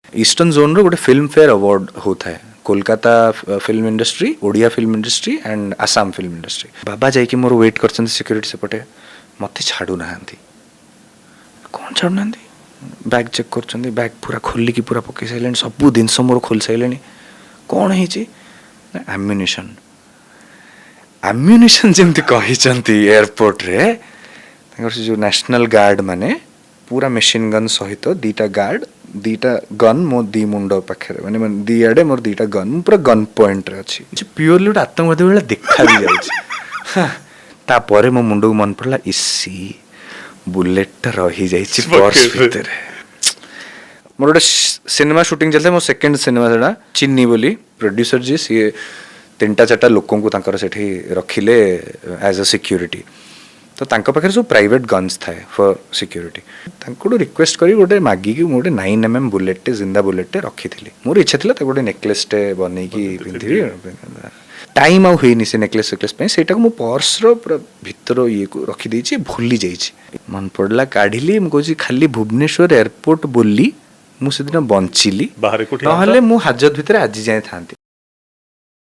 Eastern zone रो गोटे film fair award होता है Kolkata film industry Odia film industry and Assam film industry बाबा जाइए मोर वेट कर सिक्यूरीटी सेपटे मत छाड़ू ना कौन छाड़ू ना बैग चेक कर बैग पूरा खोलिकी पूरा पकई सारे सब जिन मोर खोल सारे कौन है आम्युनिशन आम्युनिशन जमती कहते एयरपोर्ट रे से जो नेशनल गार्ड माने पूरा मेसीन गन सहित दीटा गार्ड दीटा गन मो दी मुंड पाखे माने दी आड़े मोर दीटा गन पूरा गन पॉइंट रे अच्छी प्योरली गोटे आतंकवादी भाई देखा भी जापर मो मुंड को मन पड़ा इसी बुलेट रही जाइए पर्स भितर मोर गोटे सिनेमा शूटिंग चलता मो सेकेंड सिनेमा से चिन्नी बोली प्रोड्यूसर जी सी 3-4 लोकों को सेठी रखिले एज अ सिक्यूरीटी तो तांको पाखे सब प्राइवेट गन्स थाए फॉर सिक्यूरीटी तांको रिक्वेस्ट करी गोटे मागिकी गोटे 9mm बुलेट जिंदा बुलेट रखी थी मोर इच्छा थिला गोटे नेकलेस टे बनईकी पिंधि टाइम आउ हुईनी से नेकलेस वेकलेस से पर्स पूरा भितर ये को रखी देछि भूली जाइछि मन पड़ला काढ़िली मुझे खाली भुवनेश्वर एयरपोर्ट बोली मुझे बंचिली मु हाजत भितर आज जाए था।